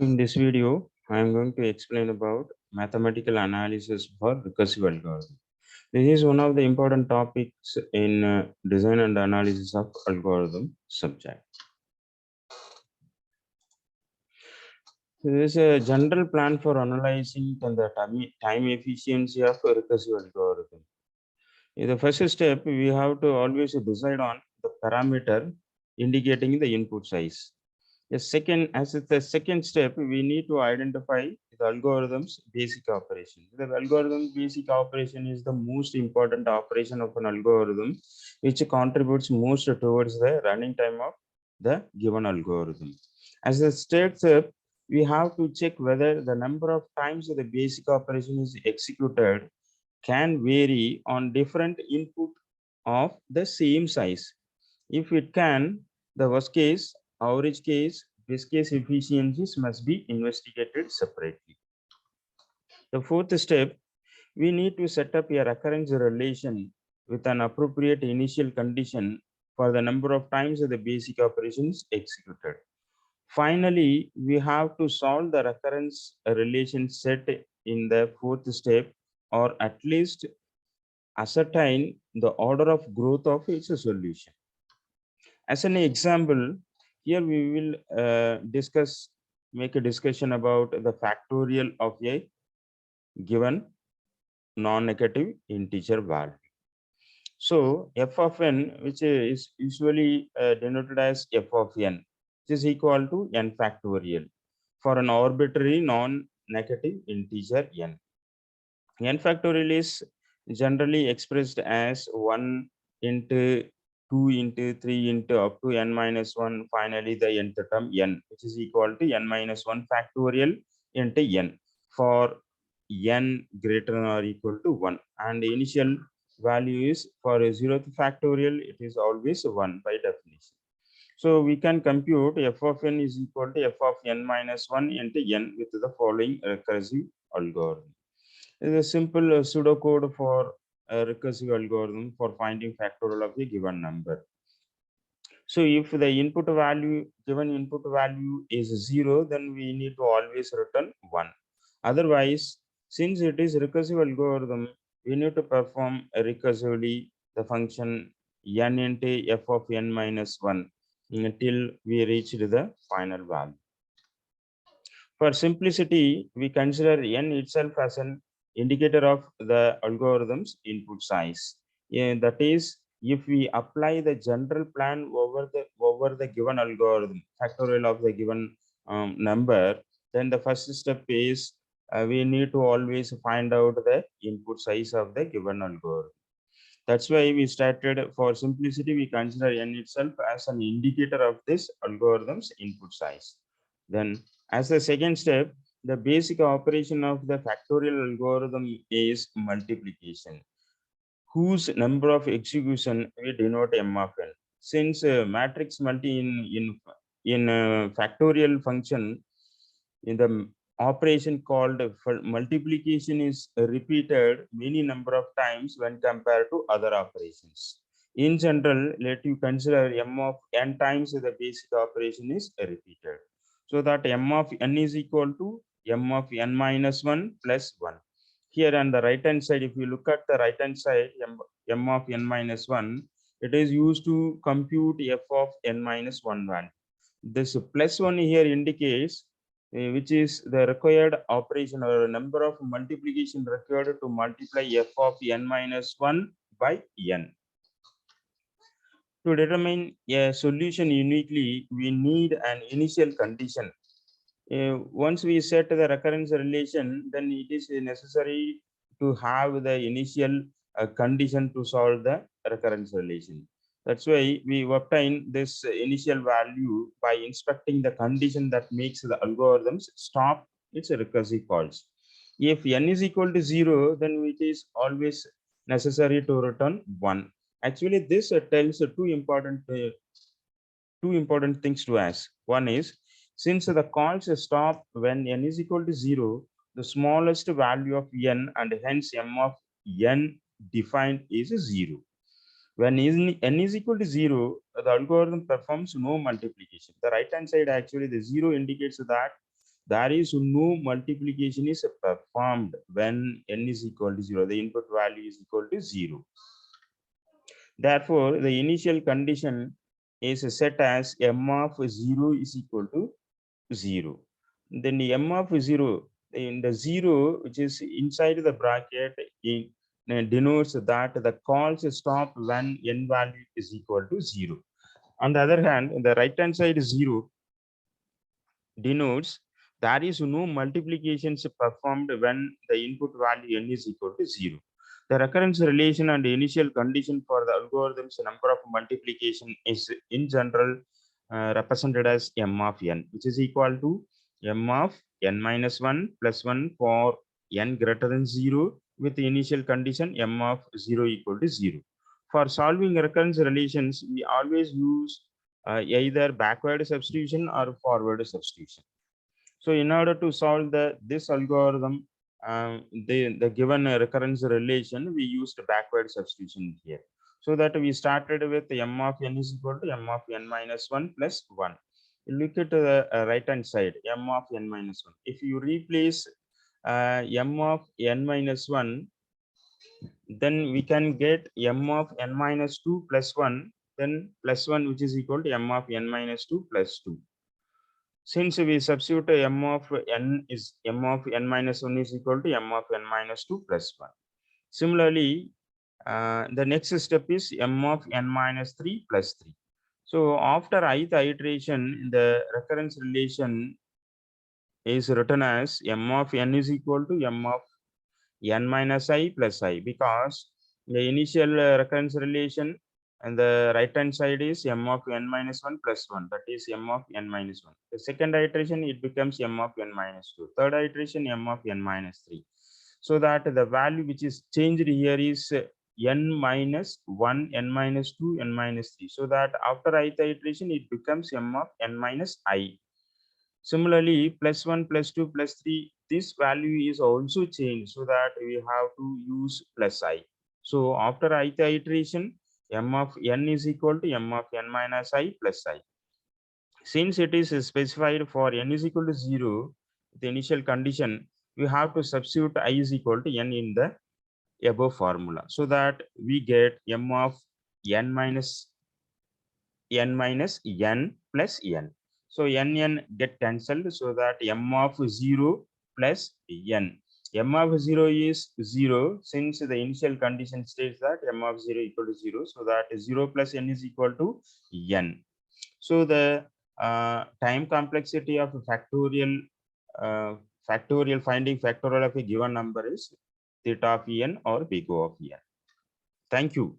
In this video, I am going to explain about mathematical analysis for recursive algorithm. This is one of the important topics in design and analysis of algorithm subject. There is a general plan for analyzing the time efficiency of a recursive algorithm. In the first step, we have to always decide on the parameter indicating the input size. The second step, we need to identify the algorithm's basic operation. The algorithm basic operation is the most important operation of an algorithm, which contributes most towards the running time of the given algorithm. As a step, we have to check whether the number of times the basic operation is executed can vary on different input of the same size. If it can, the worst case, average case, best case efficiencies must be investigated separately. The fourth step, we need to set up a recurrence relation with an appropriate initial condition for the number of times the basic operations executed. Finally, we have to solve the recurrence relation set in the fourth step, or at least ascertain the order of growth of its solution. As an example, here we will make a discussion about the factorial of a given non-negative integer value. So f of n, which is usually denoted as f of n, is equal to n factorial for an arbitrary non-negative integer n. N factorial is generally expressed as 1 into 2 into 3 into up to n minus 1, finally the nth term n, which is equal to n minus 1 factorial into n for n greater than or equal to 1. And the initial value is for a 0th factorial, it is always 1 by definition. So we can compute f of n is equal to f of n minus 1 into n with the following recursive algorithm. Is a simple pseudocode for a recursive algorithm for finding factorial of a given number. So if the given input value is 0, then we need to always return 1. Otherwise, since it is recursive algorithm, we need to perform recursively the function n into f of n minus 1 until we reach the final value. For simplicity, we consider n itself as an indicator of the algorithm's input size. That is, if we apply the general plan over the given algorithm, factorial of the given number, then the first step is we need to always find out the input size of the given algorithm. That's why we started, for simplicity, we consider n itself as an indicator of this algorithm's input size. Then as the second step, the basic operation of the factorial algorithm is multiplication, whose number of execution we denote m of n. Since matrix multi in factorial function, in the operation called multiplication is repeated many number of times when compared to other operations. In general, let you consider m of n times the basic operation is repeated. So that m of n is equal to m of n minus 1 plus 1. Here on the right hand side, if you look at the right hand side, m of n minus 1, it is used to compute f of n minus 1 value. This plus 1 here indicates which is the required operation or number of multiplication required to multiply f of n minus 1 by n. To determine a solution uniquely, we need an initial condition. Once we set the recurrence relation, then it is necessary to have the initial condition to solve the recurrence relation. That's why we obtain this initial value by inspecting the condition that makes the algorithms stop its recursive calls. If n is equal to 0, then it is always necessary to return 1. Actually, this tells two important things to ask. One is, since the calls stop when n is equal to 0, the smallest value of n and hence m of n defined is 0. When n is equal to 0, the algorithm performs no multiplication. The right hand side, actually the 0 indicates that there is no multiplication is performed when n is equal to 0. The input value is equal to 0. Therefore, the initial condition is set as m of 0 is equal to 0. Then the m of 0, in the 0 which is inside the bracket, denotes that the calls stop when n value is equal to 0. On the other hand, the right hand side 0 denotes there is no multiplications performed when the input value n is equal to 0. The recurrence relation and initial condition for the algorithm's number of multiplication is in general represented as m of n, which is equal to m of n minus 1 plus 1 for n greater than 0 with the initial condition m of 0 equal to 0. For solving recurrence relations, we always use either backward substitution or forward substitution. So in order to solve this algorithm, the given recurrence relation, we used backward substitution here. So that we started with m of n is equal to m of n minus 1 plus 1. Look at the right hand side, m of n minus 1. If you replace m of n minus 1, then we can get m of n minus 2 plus 1, then plus 1, which is equal to m of n minus 2 plus 2. Since we substitute m of n is m of n minus 1 is equal to m of n minus 2 plus 1. Similarly, the next step is m of n minus 3 plus 3. So after ith iteration, the recurrence relation is written as m of n is equal to m of n minus I plus I, because the initial recurrence relation and the right hand side is m of n minus 1 plus 1, that is m of n minus 1. The second iteration, it becomes m of n minus 2. Third iteration, m of n minus 3. So that the value which is changed here is n minus 1, n minus 2, n minus 3. So that after ith iteration, it becomes m of n minus I. Similarly, plus 1, plus 2, plus 3, this value is also changed, so that we have to use plus I. So after ith iteration, m of n is equal to m of n minus I plus I. Since it is specified for n is equal to 0, the initial condition, we have to substitute I is equal to n in the above formula, so that we get m of n minus n plus n. So n get cancelled, so that m of 0 plus n. M of 0 is 0, since the initial condition states that m of 0 equal to 0, so that 0 plus n is equal to n. So the time complexity of finding factorial of a given number is theta of n or big O of n. Thank you.